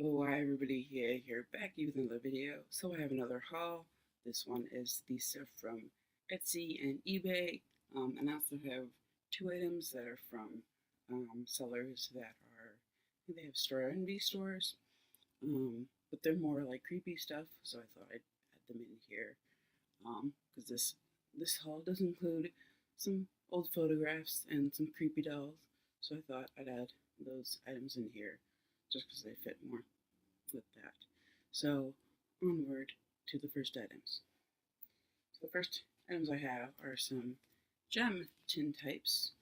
Oh, hi everybody, here back with another video. So I have another haul. This one is the stuff from Etsy and eBay. And I also have two items that are from sellers that they have store envy stores. But they're more like creepy stuff, so I thought I'd add them in here. Because this haul does include some old photographs and some creepy dolls. So I thought I'd add those items in here just because they fit more with that. So onward to the first items. So the first items I have are some gem tintypes.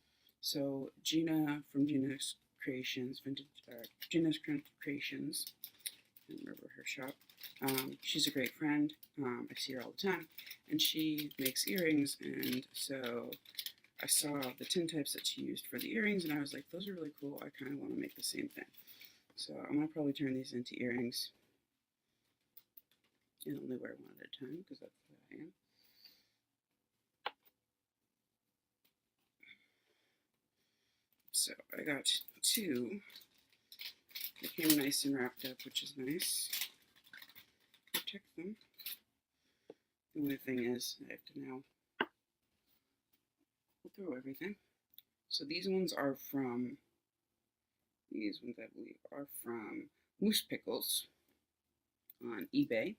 So Gina from Gina's Creations, Gina's Creations, I remember her shop. She's a great friend. I see her all the time, and she makes earrings. And so I saw the tintypes that she used for the earrings, and I was like, those are really cool. I kind of want to make the same thing. So I'm going to probably turn these into earrings and only wear one at a time because that's what I am. So I got two. They came nice and wrapped up, which is nice. Protect them. The only thing is I have to now pull through everything. So these ones I believe are from Moose Pickles on eBay.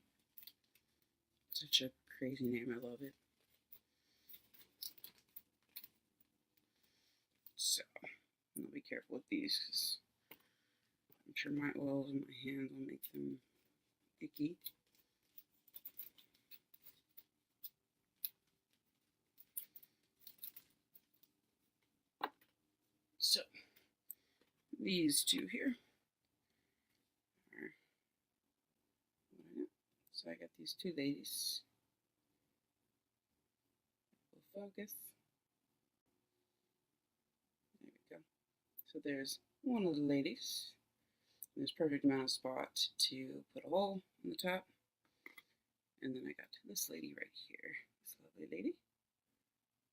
Such a crazy name, I love it. So I'll be careful with these because I'm sure my oils in my hands will make them icky. So these two here are so I got these two ladies. We'll focus. There we go. So there's one of the ladies. There's perfect amount of spot to put a hole in the top. And then I got this lady right here. This lovely lady.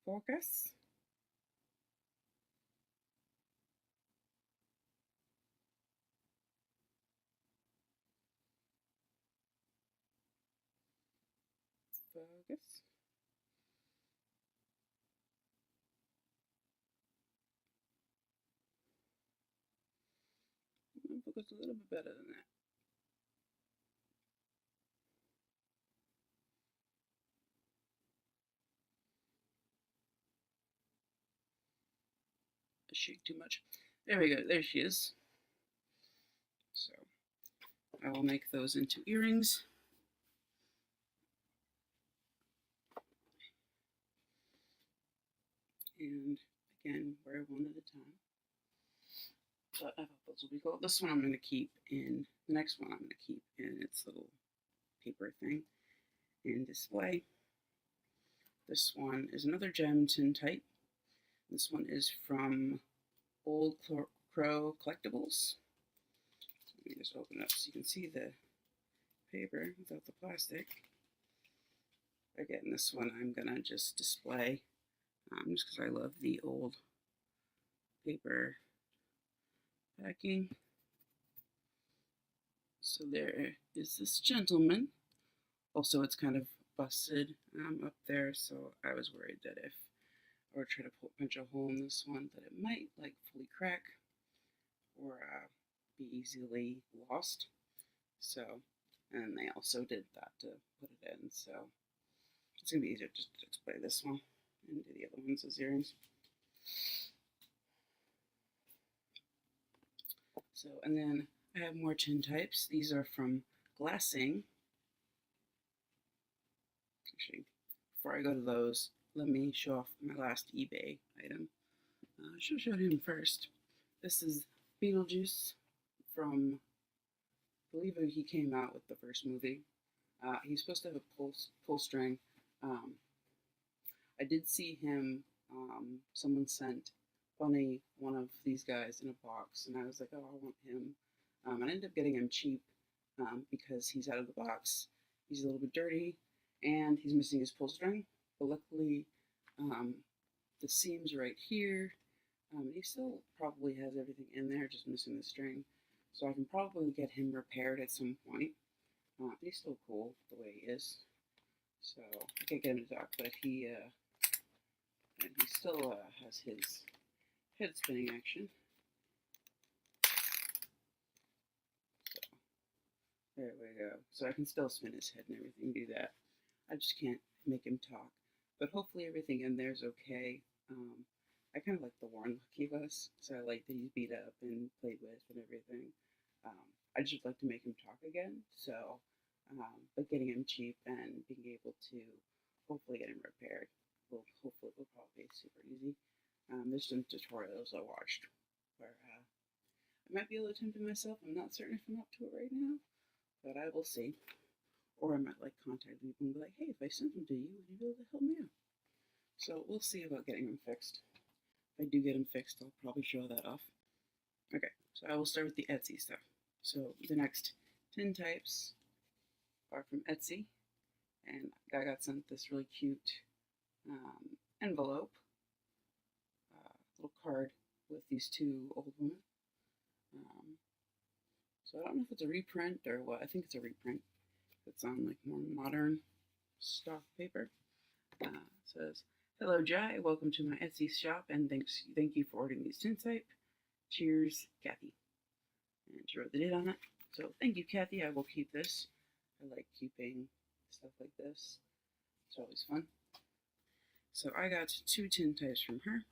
Focus. Focus. Focus a little bit better than that. I shake too much. There we go. There she is. So I will make those into earrings. And again, wear one at a time. But I thought those will be cool. This one I'm going to keep in, the next one I'm going to keep in its little paper thing and display. This one is another gem tintype. This one is from Old Crow Collectibles. Let me just open it up so you can see the paper without the plastic. Again, this one I'm going to just display just because I love the old paper packing. So there is this gentleman. Also, it's kind of busted up there, so I was worried that if I were to try to punch a hole in this one, that it might like fully crack or be easily lost. So, and they also did that to put it in, so it's gonna be easier just to display this one and do the other ones as earrings. So, and then I have more tintypes. These are from Glassing. Actually, before I go to those, let me show off my last eBay item. I should have showed him first. This is Beetlejuice from, I believe he came out with the first movie. He's supposed to have a pull string. I did see him, someone sent Bunny one of these guys in a box, and I was like, oh, I want him. I ended up getting him cheap because he's out of the box. He's a little bit dirty, and he's missing his pull string. But luckily, the seam's right here. He still probably has everything in there, just missing the string. So I can probably get him repaired at some point. He's still cool the way he is. So I can't get him to talk, but he still has his head spinning action. So there we go. So I can still spin his head and everything, do that. I just can't make him talk. But hopefully everything in there is okay. I kind of like the worn look he was, so I like that he's beat up and played with and everything. I just like to make him talk again, so but getting him cheap and being able to hopefully get him repaired will probably be super easy. There's some tutorials I watched where I might be able to attempt it myself. I'm not certain if I'm up to it right now, but I will see. Or I might like contact people and be like, hey, if I sent them to you, would you be able to help me out? So we'll see about getting them fixed. If I do get them fixed, I'll probably show that off. Okay, so I will start with the Etsy stuff. So the next Tintypes are from Etsy, and I got sent this really cute envelope, little card with these two old women. So I don't know if it's a reprint or what. I think it's a reprint. It's on like more modern stock paper. Says, hello Jai, welcome to my Etsy shop, and thank you for ordering these Tintype. Cheers, Kathy. And she wrote the date on it. So thank you, Kathy. I will keep this. I like keeping stuff like this. It's always fun. So I got 2 Tintypes from her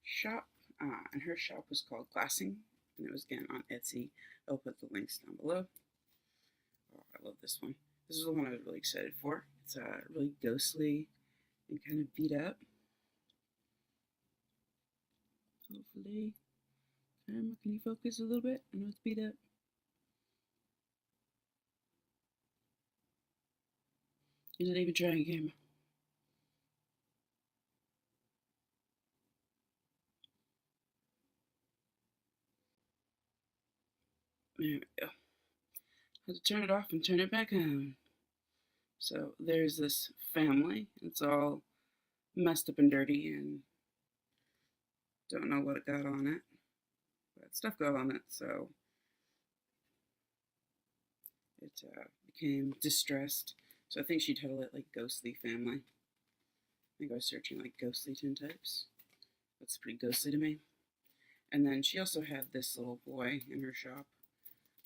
shop, and her shop was called Glassing, and it was again on Etsy. I'll put the links down below. Oh, I love this one. This is the one I was really excited for. It's really ghostly and kind of beat up. Hopefully, can you focus a little bit? I know it's beat up. You're not even trying camera. There we go. I have to turn it off and turn it back on. So there's this family. It's all messed up and dirty and don't know what it got on it. But stuff got on it, so it became distressed. So I think she titled it like Ghostly Family. I think I was searching like ghostly Tintypes. That's pretty ghostly to me. And then she also had this little boy in her shop,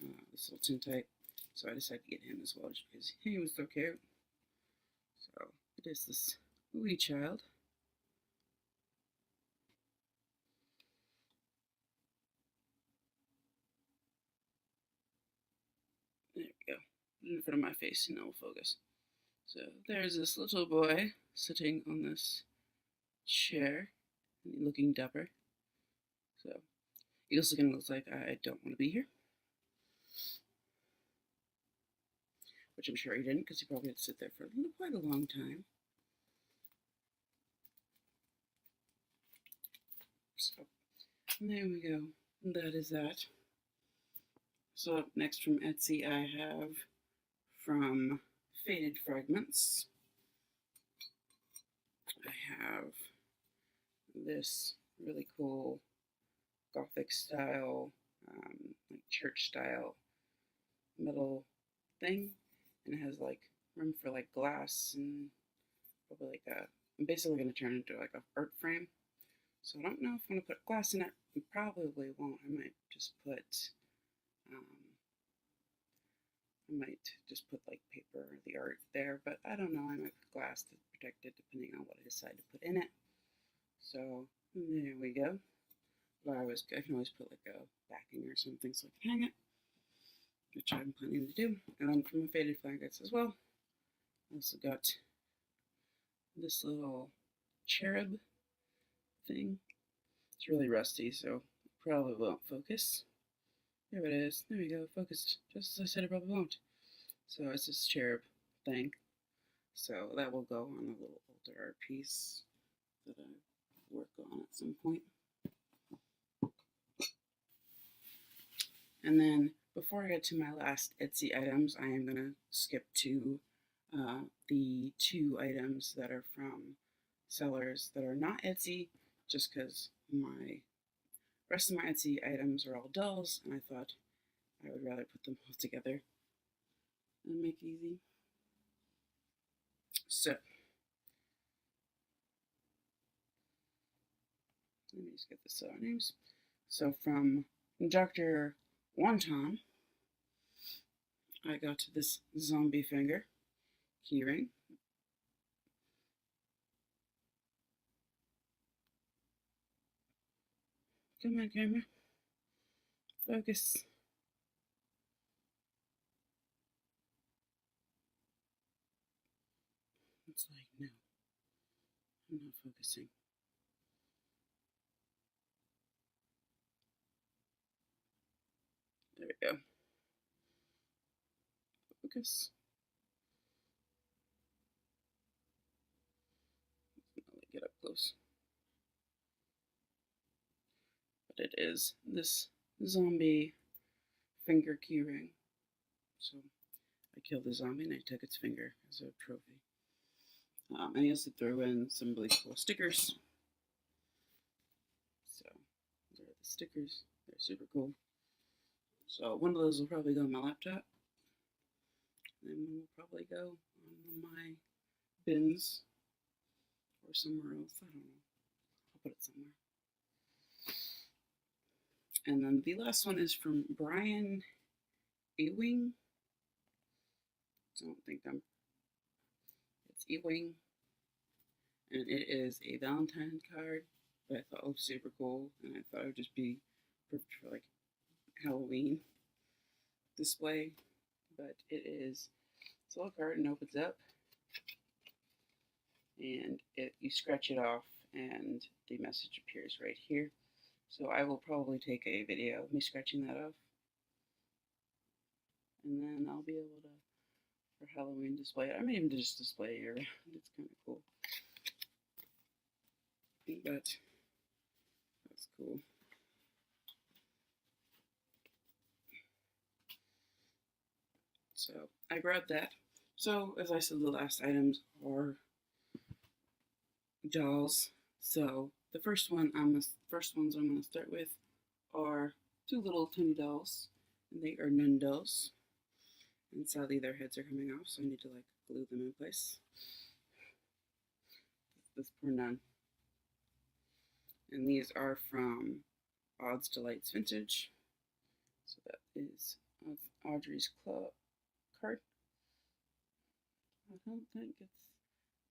this little Tintype. So I decided to get him as well just because he was so cute. So it is this wee child. There we go. In front of my face and it will focus. So there's this little boy sitting on this chair and looking dapper. So he also kind of looks like I don't want to be here. Which I'm sure he didn't, because he probably had to sit there for quite a long time. So there we go. That is that. So up next from Etsy, I have from Faded Fragments. I have this really cool Gothic style, like church style metal thing, and it has like room for like glass and probably like a. I'm basically going to turn it into like a art frame. So I don't know if I'm going to put glass in it. I probably won't. I might just put like paper or the art there, but I don't know. I might put glass to protect it depending on what I decide to put in it. So there we go. But I can always put like a backing or something so I can hang it, which I'm planning to do. And then from the Faded Fragments as well, I also got this little cherub thing. It's really rusty, so it probably won't focus. There it is. There we go. Focused. Just as I said, it probably won't. So it's this cherub thing. So that will go on a little older art piece that I work on at some point. And then before I get to my last Etsy items, I am going to skip to the 2 items that are from sellers that are not Etsy, just because my rest of my Etsy items are all dolls, and I thought I would rather put them all together and make it easy. So, let me just get the seller names. So from Dr. Wonton, I got this zombie finger keyring. Come on, camera. Focus. It's like, no, I'm not focusing. There we go. Focus. I'll get up close. But it is this zombie finger keyring. So I killed the zombie and I took its finger as a trophy. And he also threw in some really cool stickers. So there are the stickers. They're super cool. So one of those will probably go on my laptop. And one will probably go on my bins or somewhere else. I don't know. I'll put it somewhere. And then the last one is from Brian Ewing. Don't think I'm. It's Ewing. And it is a Valentine card that I thought was super cool. And I thought it would just be perfect for like Halloween display. But it is. It's a little card and opens up. And you scratch it off and the message appears right here. So I will probably take a video of me scratching that off. And then I'll be able to, for Halloween, display it. I may even just display it around. It's kind of cool. But that's cool. So I grabbed that. So as I said, the last items are dolls. So the first ones I'm going to start with are two little tiny dolls, and they are nun dolls. And sadly, their heads are coming off, so I need to like glue them in place. This poor nun. And these are from Odd's Delights Vintage. So that is Audrey's Club card. I don't think it's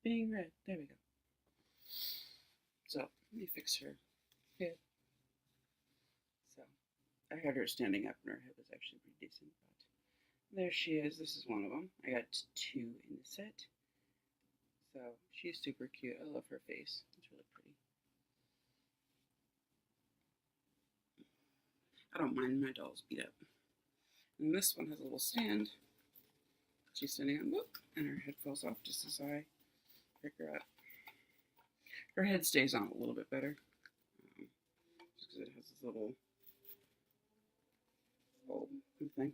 being read. There we go. So let me fix her head. So I had her standing up and her head was actually pretty decent. But there she is. This is one of them. I got two in the set. So she's super cute. I love her face. It's really pretty. I don't mind my dolls beat up. And this one has a little stand. She's standing on, whoop, and her head falls off just as I pick her up. Her head stays on a little bit better, just because it has this little bulb thing.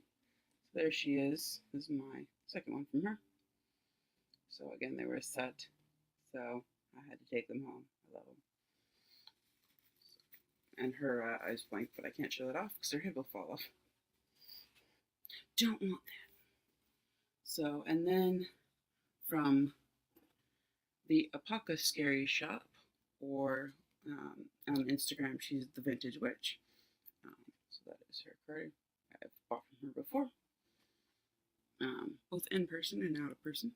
So there she is. This is my second one from her. So again, they were a set, so I had to take them home. I love them. And her eyes blank, but I can't show it off because her head will fall off. Don't want that. So, and then from the Apaka Scary Shop, or on Instagram, she's the Vintage Witch. So that is her card. I've bought from her before, both in person and out of person.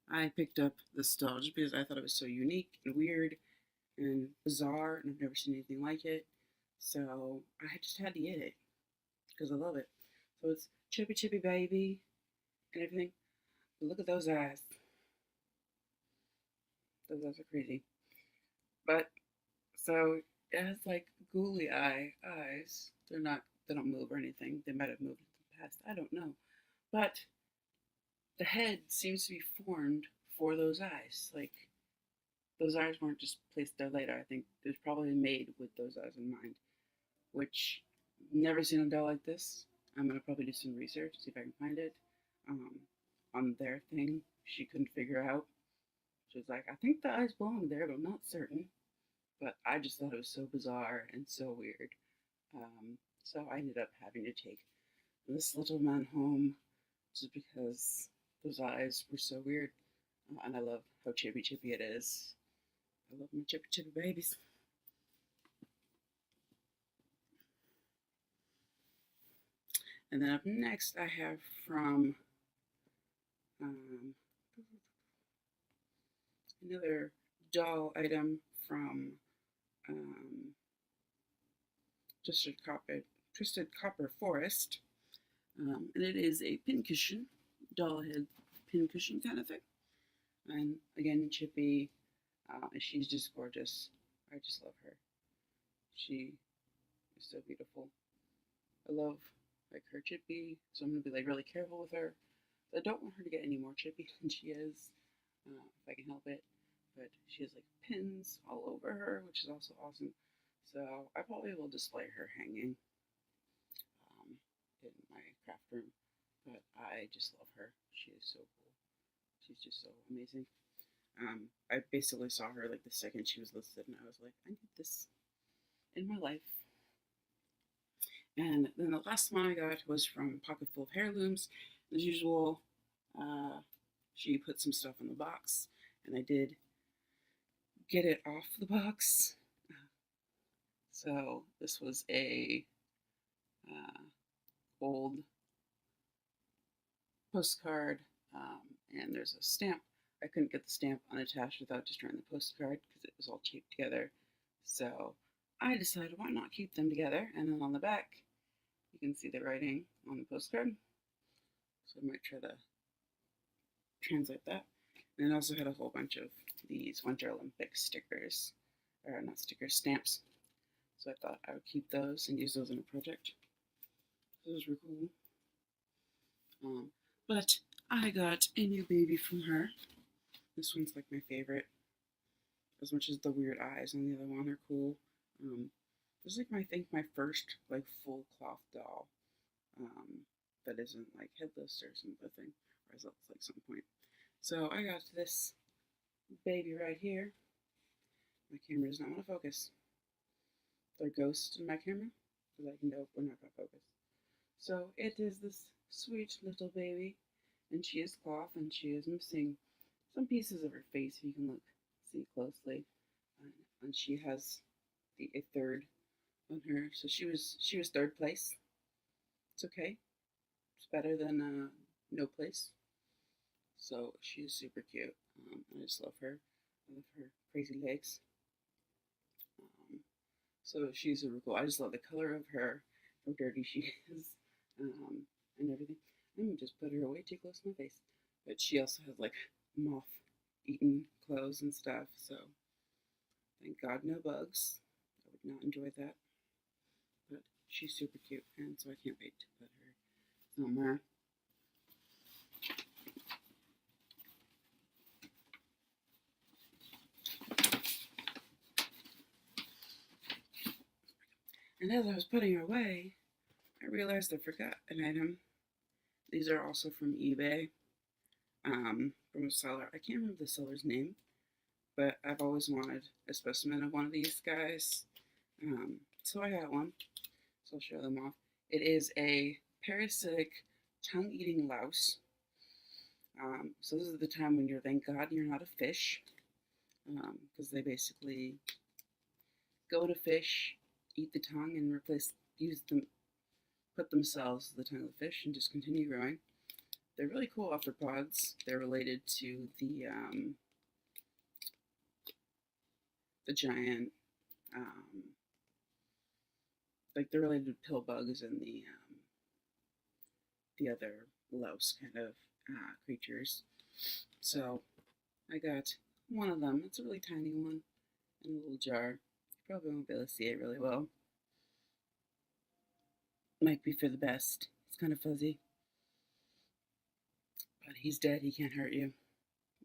I picked up this doll just because I thought it was so unique and weird and bizarre, and I've never seen anything like it. So I just had to get it because I love it. So it's Chippy Chippy Baby and everything. But look at those eyes. Those eyes are crazy. But so it has like ghouly eyes. They don't move or anything. They might have moved in the past. I don't know. But the head seems to be formed for those eyes. Like those eyes weren't just placed there later. I think it was probably made with those eyes in mind. Which never seen a doll like this. I'm gonna probably do some research, see if I can find it. On their thing, she couldn't figure out. She was like, I think the eyes belong there, but I'm not certain. But I just thought it was so bizarre and so weird. So I ended up having to take this little man home just because those eyes were so weird. And I love how chippy chippy it is. I love my chippy chippy babies. And then up next, I have from um, another doll item from um, Twisted Copper Forest. And it is a pincushion, doll head pincushion kind of thing. And again, Chippy, she's just gorgeous. I just love her. She is so beautiful. I love like her Chippy, so I'm gonna be like really careful with her. I don't want her to get any more chippy than she is, if I can help it. But she has like pins all over her, which is also awesome. So I probably will display her hanging in my craft room. But I just love her. She is so cool. She's just so amazing. I basically saw her like the second she was listed, and I was like, I need this in my life. And then the last one I got was from Pocketful of Heirlooms. As usual, she put some stuff in the box, and I did get it off the box. So this was a old postcard, and there's a stamp. I couldn't get the stamp unattached without destroying the postcard because it was all taped together. So I decided why not keep them together. And then on the back, you can see the writing on the postcard. So I might try to translate that. And it also had a whole bunch of these Winter Olympic stickers, or not stickers, stamps. So I thought I would keep those and use those in a project. Those were cool. But I got a new baby from her. This one's like my favorite. As much as the weird eyes on the other one are cool. This is like I think my first like full cloth doll that isn't like headless or something, or as it looks like some point. So I got this baby right here. My camera does not want to focus. There are ghosts in my camera, because I know we're not going to focus. So it is this sweet little baby, and she is cloth, and she is missing some pieces of her face. If you can see closely, and she has a third on her. So she was third place. It's okay. It's better than no place. So she is super cute. I just love her. I love her crazy legs. So she's super cool. I just love the color of her, how dirty she is, and everything. I'm gonna just put her way too close to my face. But she also has like moth-eaten clothes and stuff. So thank God no bugs. I would not enjoy that. But she's super cute, and so I can't wait to put her somewhere. And as I was putting her away, I realized I forgot an item. These are also from eBay, from a seller. I can't remember the seller's name, but I've always wanted a specimen of one of these guys. So I got one. So I'll show them off. It is a parasitic tongue-eating louse. So this is the time when you're, thank God, you're not a fish, because they basically go to fish, eat the tongue, and put themselves as the tongue of the fish, and just continue growing. They're really cool arthropods. They're related to the giant, like they're related to pill bugs and the other louse kind of creatures. So I got one of them. It's a really tiny one in a little jar. You probably won't be able to see it really well. Might be for the best. It's kind of fuzzy. But he's dead. He can't hurt you.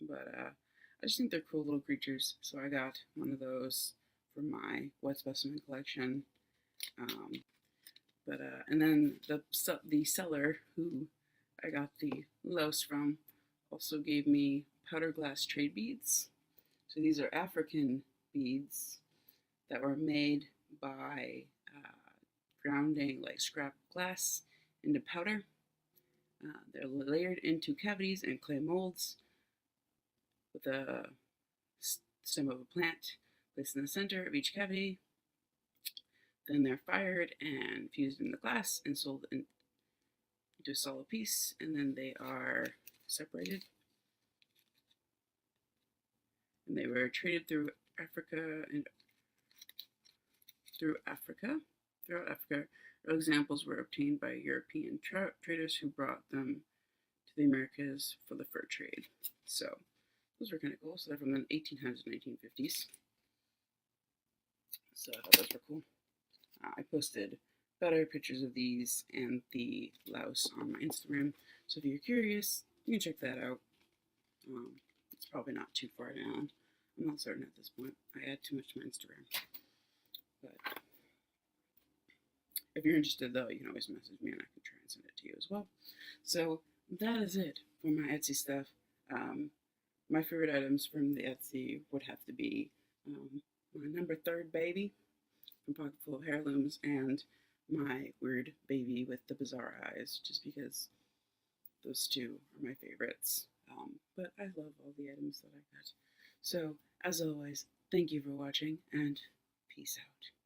But I just think they're cool little creatures. So I got one of those for my wet specimen collection. And then the seller who I got the louse from also gave me powder glass trade beads. So these are African beads that were made by grounding like scrap glass into powder. They're layered into cavities and clay molds with a stem of a plant placed in the center of each cavity. Then they're fired and fused in the glass and sold into a solid piece, and then they are separated. And they were traded throughout Africa. Throughout Africa, early examples were obtained by European traders who brought them to the Americas for the fur trade. So those were kind of cool. So they're from the 1800s and 1950s. So I thought those were cool. I posted better pictures of these and the louse on my Instagram. So if you're curious, you can check that out. It's probably not too far down. I'm not certain at this point. I add too much to my Instagram. But if you're interested, though, you can always message me and I can try and send it to you as well. So that is it for my Etsy stuff. My favorite items from the Etsy would have to be my number 3 baby from Pocketful of Heirlooms and my weird baby with the bizarre eyes, just because those two are my favorites. But I love all the items that I got. So, as always, thank you for watching, and peace out.